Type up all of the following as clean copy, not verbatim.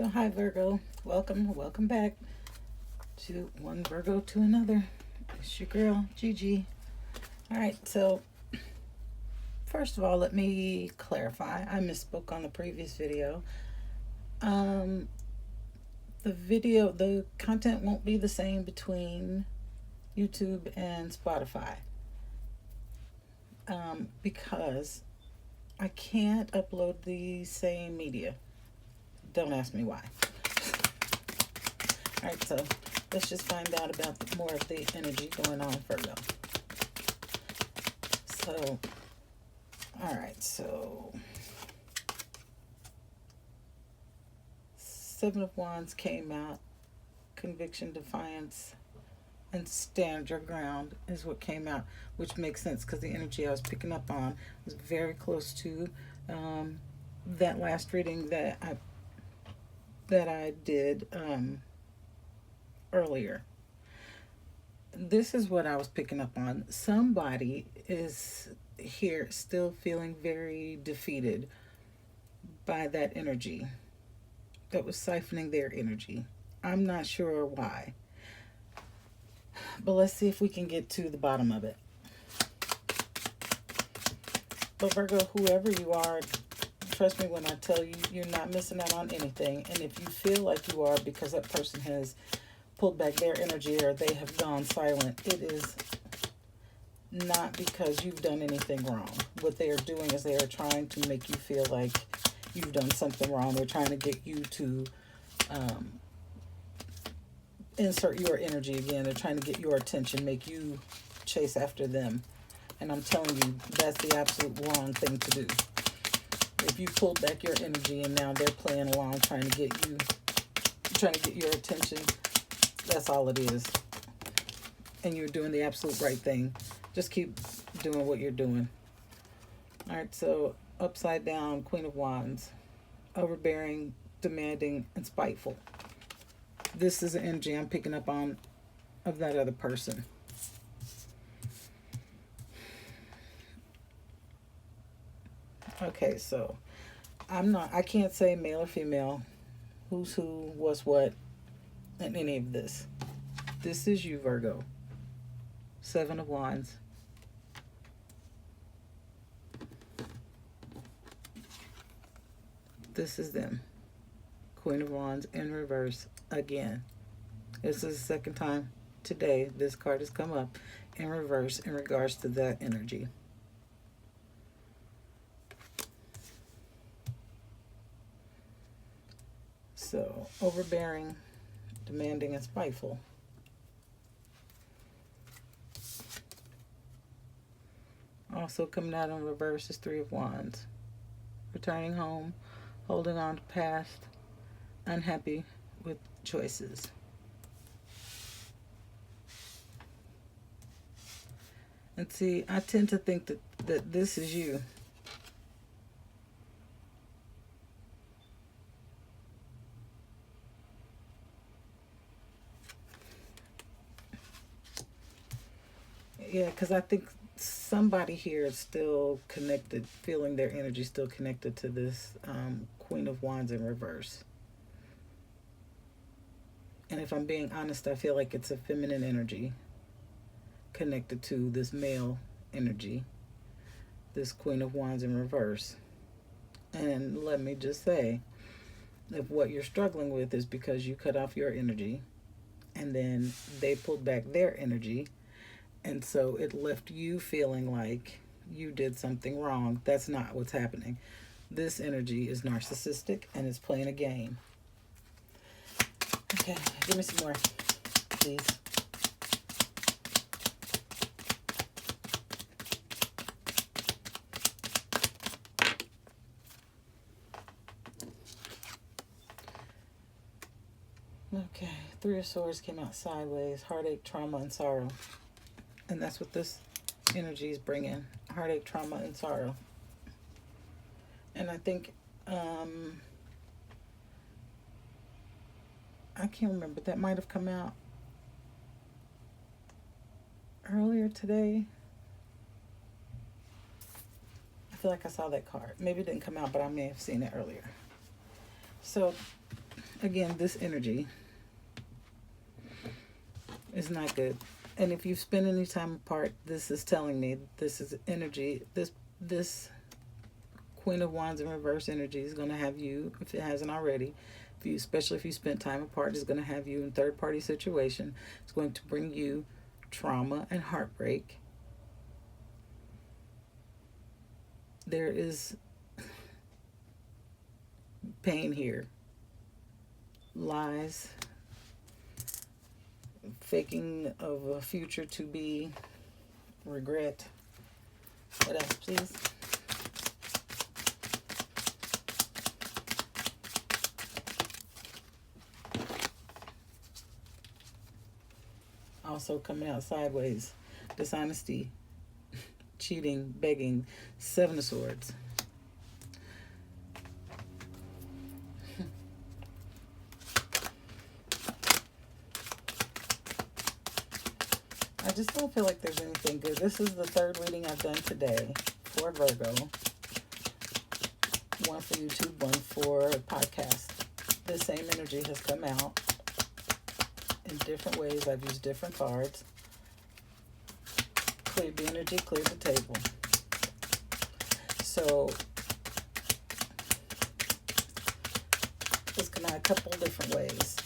So hi Virgo, welcome back to one Virgo to another. It's your girl Gigi. All right, so first of all, let me clarify. I misspoke on the previous video. Um, the content won't be the same between YouTube and Spotify because I can't upload the same media. Don't ask me why. All right, so let's just find out about more of the energy going on, Virgo. So, all right, so Seven of Wands came out. Conviction, defiance, and stand your ground is what came out, which makes sense because the energy I was picking up on was very close to that last reading that I did earlier. This is what I was picking up on. Somebody is here still feeling very defeated by that energy that was siphoning their energy. I'm not sure why, but let's see if we can get to the bottom of it. But Virgo, whoever you are, trust me when I tell you, you're not missing out on anything. And if you feel like you are because that person has pulled back their energy or they have gone silent, it is not because you've done anything wrong. What they are doing is they are trying to make you feel like you've done something wrong. They're trying to get you to insert your energy again. They're trying to get your attention, make you chase after them. And I'm telling you, that's the absolute wrong thing to do. If you pulled back your energy and now they're playing along trying to get your attention, that's all it is. And you're doing the absolute right thing. Just keep doing what you're doing. All right, so upside down, Queen of Wands. Overbearing, demanding, and spiteful. This is the energy I'm picking up on of that other person. Okay, so I can't say male or female, who's who, what's what, in any of this. This is you, Virgo. Seven of Wands. This is them. Queen of Wands in reverse again. This is the second time today this card has come up in reverse in regards to that energy. So, overbearing, demanding, and spiteful. Also coming out in reverse is Three of Wands. Returning home, holding on to past, unhappy with choices. And see, I tend to think that this is you. Yeah, because I think somebody here is still connected, feeling their energy still connected to this Queen of Wands in reverse. And if I'm being honest, I feel like it's a feminine energy connected to this male energy, this Queen of Wands in reverse. And let me just say, if what you're struggling with is because you cut off your energy and then they pulled back their energy, and so it left you feeling like you did something wrong. That's not what's happening. This energy is narcissistic and it's playing a game. Okay, give me some more, please. Okay, Three of Swords came out sideways. Heartache, trauma, and sorrow. And that's what this energy is bringing. Heartache, trauma, and sorrow. And I think, I can't remember. That might have come out earlier today. I feel like I saw that card. Maybe it didn't come out, but I may have seen it earlier. So again, this energy is not good. And if you spend any time apart, this is telling me this is energy. This Queen of Wands in reverse energy is going to have you, if it hasn't already, if you, especially if you spent time apart, is going to have you in third party situation. It's going to bring you trauma and heartbreak. There is pain here. Lies. Faking of a future to be. Regret. What else, please? Also coming out sideways. Dishonesty. Cheating. Begging. Seven of Swords. I just don't feel like there's anything good. This is the third reading I've done today for Virgo. One for YouTube, one for podcast. The same energy has come out in different ways. I've used different cards. Cleared the energy, cleared the table. So it's come out a couple different ways.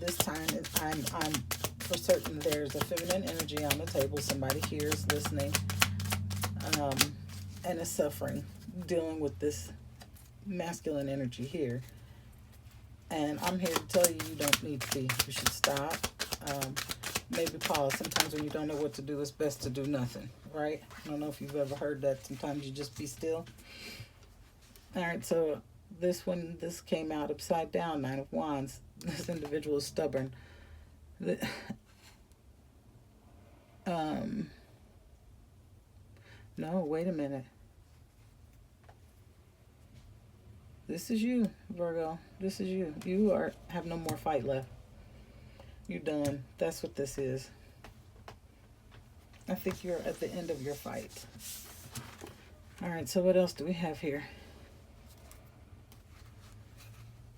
This time I'm for certain there's a feminine energy on the table. Somebody here is listening and is suffering, dealing with this masculine energy here. And I'm here to tell you, you don't need to be. You should stop. Maybe pause. Sometimes when you don't know what to do, it's best to do nothing, right? I don't know if you've ever heard that. Sometimes you just be still. All right, so this came out upside down, Nine of Wands. This individual is stubborn. No, wait a minute. This is you, Virgo. This is you. You have no more fight left. You're done. That's what this is. I think you're at the end of your fight. All right, so what else do we have here?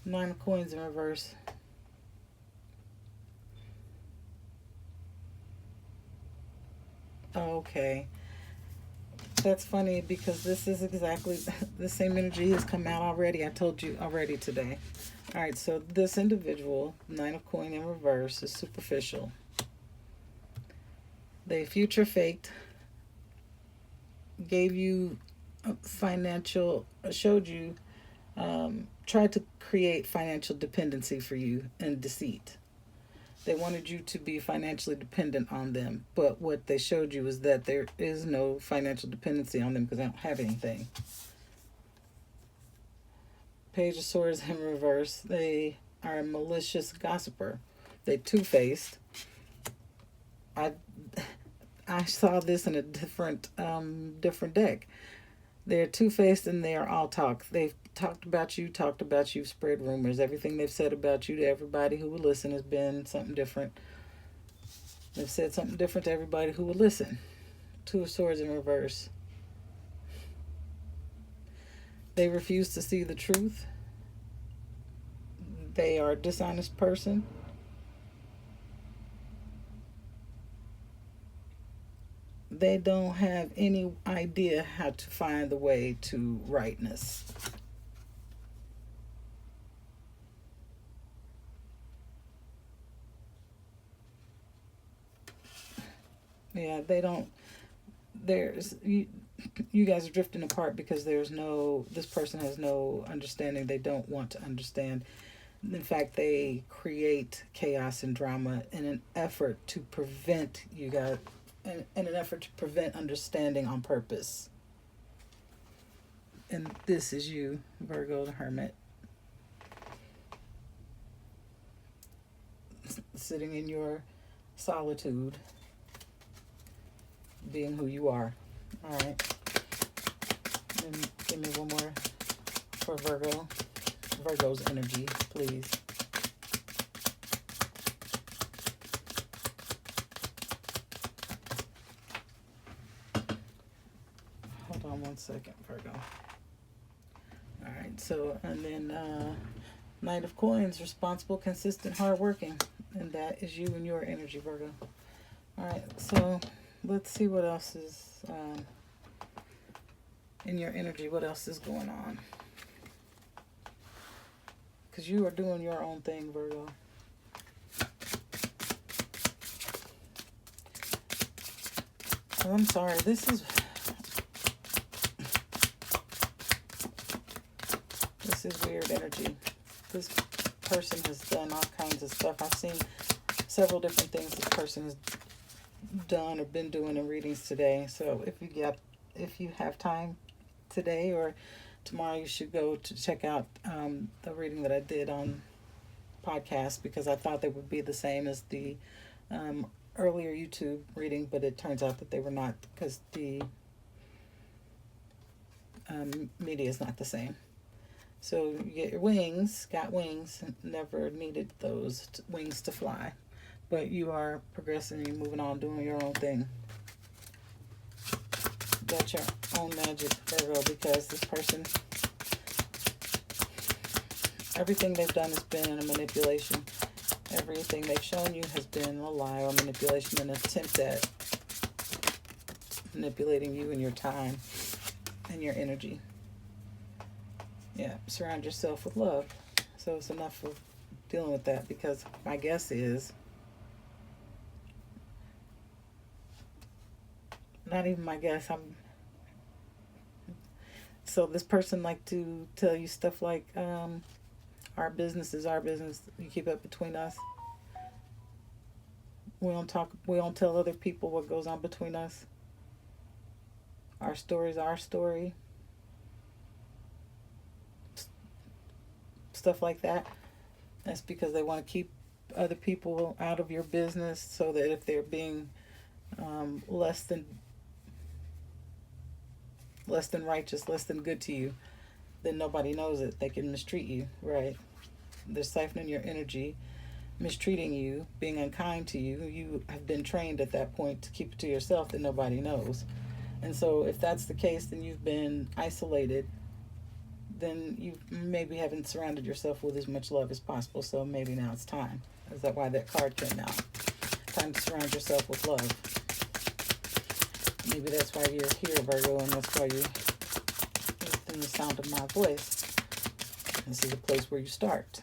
Nine of Coins in reverse. Okay. That's funny because this is exactly the same energy has come out already. I told you already today. All right, so this individual, Nine of Coin in reverse, is superficial. They future faked, gave you financial, showed you, tried to create financial dependency for you and deceit. They wanted you to be financially dependent on them. But what they showed you is that there is no financial dependency on them because they don't have anything. Page of Swords in reverse. They are a malicious gossiper. They two-faced. I saw this in a different deck. They're two-faced and they are all talk. They've talked about you, spread rumors. Everything they've said about you to everybody who will listen has been something different. They've said something different to everybody who will listen. Two of Swords in reverse. They refuse to see the truth. They are a dishonest person. They don't have any idea how to find the way to rightness. Yeah, they don't. You guys are drifting apart because this person has no understanding. They don't want to understand. In fact, they create chaos and drama in an effort to prevent you guys, in an effort to prevent understanding on purpose. And this is you, Virgo the Hermit. Sitting in your solitude, being who you are. All right. And give me one more for Virgo. Virgo's energy, please. Hold on one second, Virgo. All right, so, and then Knight of Coins, responsible, consistent, hardworking. And that is you and your energy, Virgo. All right, so let's see what else is in your energy. What else is going on? Because you are doing your own thing, Virgo. Oh, I'm sorry. This is weird energy. This person has done all kinds of stuff. I've seen several different things this person has done or been doing in readings today. So if you have time today or tomorrow, you should go to check out the reading that I did on podcast, because I thought they would be the same as the earlier YouTube reading, but it turns out that they were not, because the media is not the same. So you get your wings, got wings, never needed those wings to fly. But you are progressing, you're moving on, doing your own thing. Got your own magic, Virgo, because this person, everything they've done has been a manipulation. Everything they've shown you has been a lie or manipulation, an attempt at manipulating you and your time and your energy. Yeah, surround yourself with love. So it's enough of dealing with that, because my guess is, not even my guess, so this person like to tell you stuff like, our business is our business. You keep it between us. We don't tell other people what goes on between us. Our story is our story. Stuff like that. That's because they want to keep other people out of your business, so that if they're being less than righteous, less than good to you, then nobody knows it. They can mistreat you, right? They're siphoning your energy, mistreating you, being unkind to you. You have been trained at that point to keep it to yourself, that nobody knows. And so if that's the case, then you've been isolated. Then you maybe haven't surrounded yourself with as much love as possible. So maybe now it's time. Is that why that card came out? Time to surround yourself with love. Maybe that's why you're here, Virgo, and that's why you're within the sound of my voice. This is a place where you start.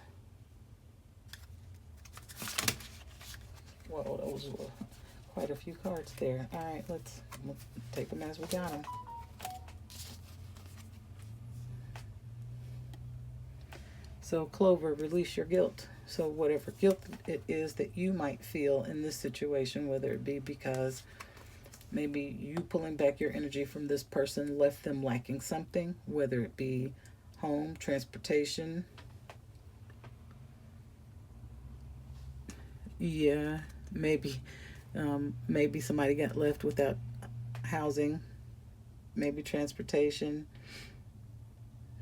Whoa, those were quite a few cards there. All right, let's take them as we got them. So Clover, release your guilt. So whatever guilt it is that you might feel in this situation, whether it be because maybe you pulling back your energy from this person left them lacking something, whether it be home, transportation. Yeah, maybe somebody got left without housing, maybe transportation.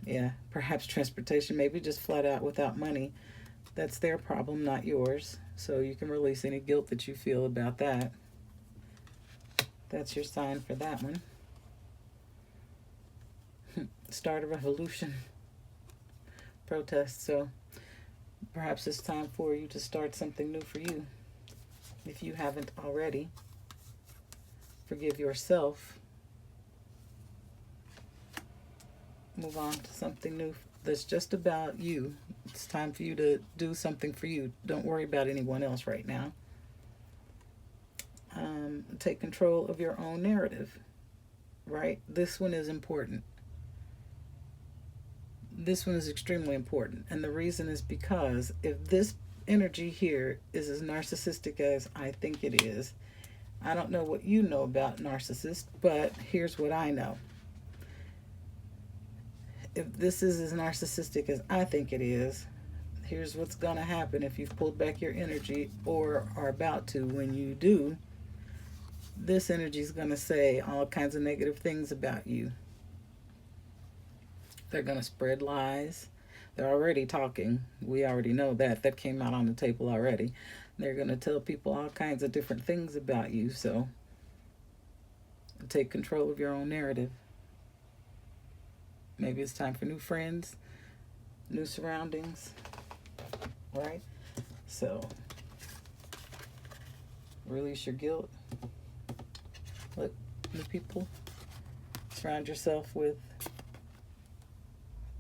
Yeah, perhaps transportation, maybe just flat out without money. That's their problem, not yours. So you can release any guilt that you feel about that. That's your sign for that one. Start a revolution. Protest. So perhaps it's time for you to start something new for you. If you haven't already, forgive yourself. Move on to something new that's just about you. It's time for you to do something for you. Don't worry about anyone else right now. Take control of your own narrative, right? This one is important. This one is extremely important. And the reason is because if this energy here is as narcissistic as I think it is, I don't know what you know about narcissists, but here's what I know. If this is as narcissistic as I think it is, here's what's going to happen if you've pulled back your energy or are about to. When you do, this energy is going to say all kinds of negative things about you. They're going to spread lies. They're already talking. We already know that. That came out on the table already. They're going to tell people all kinds of different things about you. So take control of your own narrative. Maybe it's time for new friends, new surroundings. right? So release your guilt. Let new people. Surround yourself with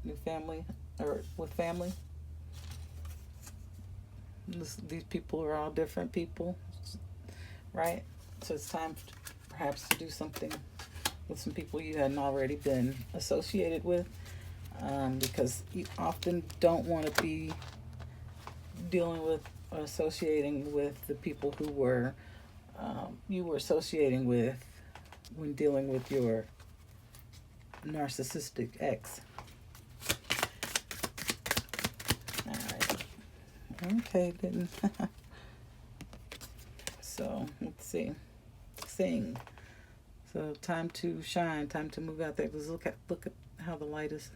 new family, or with family. These people are all different people, right? So it's time perhaps to do something with some people you hadn't already been associated with, because you often don't want to be dealing with or associating with the people who were you were associating with when dealing with your narcissistic ex. All right. Okay, didn't. So let's see. Sing. So time to shine. Time to move out there. Just look at how the light is.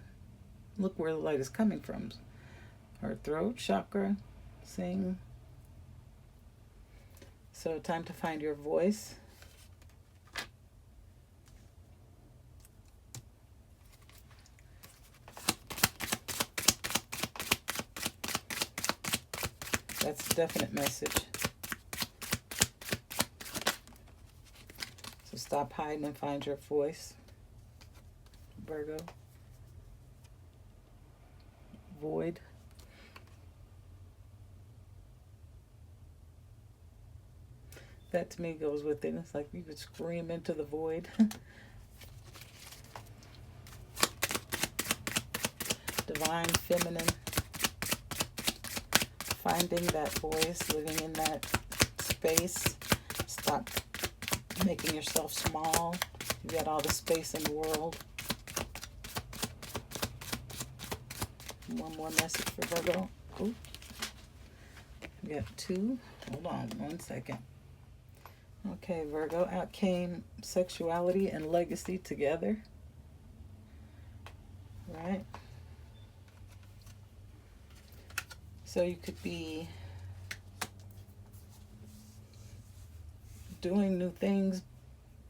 Look where the light is coming from. Her throat chakra. Sing. So time to find your voice. That's a definite message. So stop hiding and find your voice, Virgo. Void. That to me goes with it. It's like you could scream into the void. Divine feminine. Finding that voice, living in that space. Stop making yourself small. You got all the space in the world. One more message for Virgo. Ooh. We got two. Hold on 1 second. Okay, Virgo, out came sexuality and legacy together. Right? So you could be doing new things,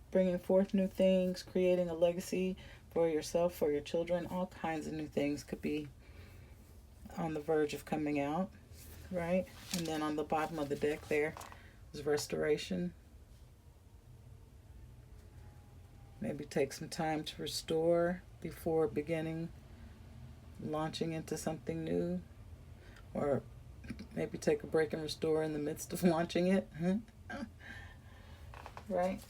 bringing forth new things, creating a legacy for yourself, for your children. All kinds of new things could be on the verge of coming out, right? And then on the bottom of the deck there is restoration. Maybe take some time to restore before launching into something new. Or maybe take a break and restore in the midst of launching it. Right?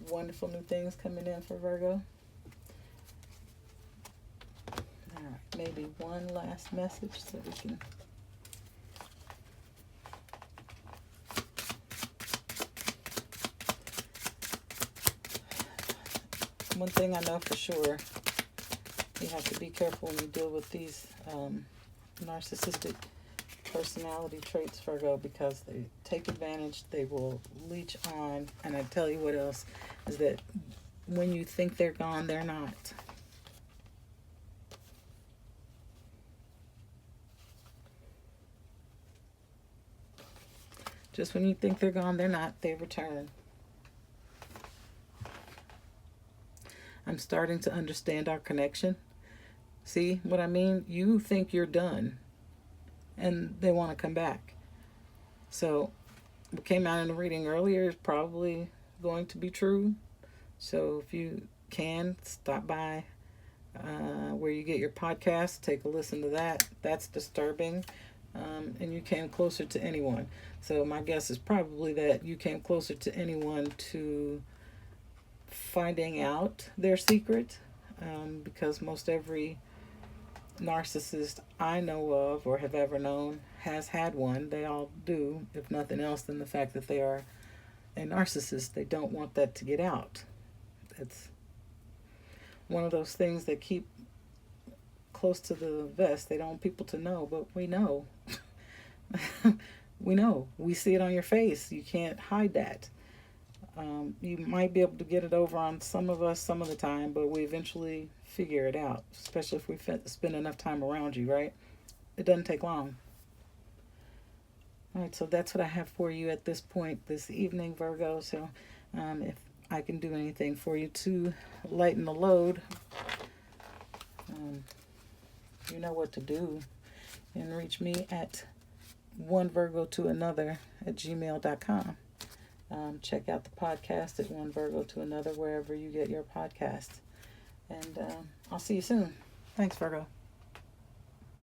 Wonderful new things coming in for Virgo. All right, maybe one last message so we can... One thing I know for sure, you have to be careful when you deal with these narcissistic personality traits, Virgo, because they take advantage, they will leech on, and I tell you what else, is that when you think they're gone, they're not. Just when you think they're gone, they're not, they return. I'm starting to understand our connection. See what I mean? You think you're done, and they want to come back. So what came out in the reading earlier is probably going to be true. So if you can, stop by where you get your podcast, take a listen to that. That's disturbing. And you came closer to anyone. So my guess is probably that you came closer to anyone to finding out their secret, because most every narcissist I know of or have ever known has had one. They all do, if nothing else than the fact that they are a narcissist. They don't want that to get out. It's one of those things that keep close to the vest. They don't want people to know, but we know. We know. We see it on your face. You can't hide that. You might be able to get it over on some of us some of the time, but we eventually figure it out, especially if we spend enough time around you, right? It doesn't take long. All right, so that's what I have for you at this point this evening, Virgo. So if I can do anything for you to lighten the load, you know what to do. and reach me at onevirgo2another@gmail.com. Check out the podcast at One Virgo to Another, wherever you get your podcasts. And I'll see you soon. Thanks, Virgo.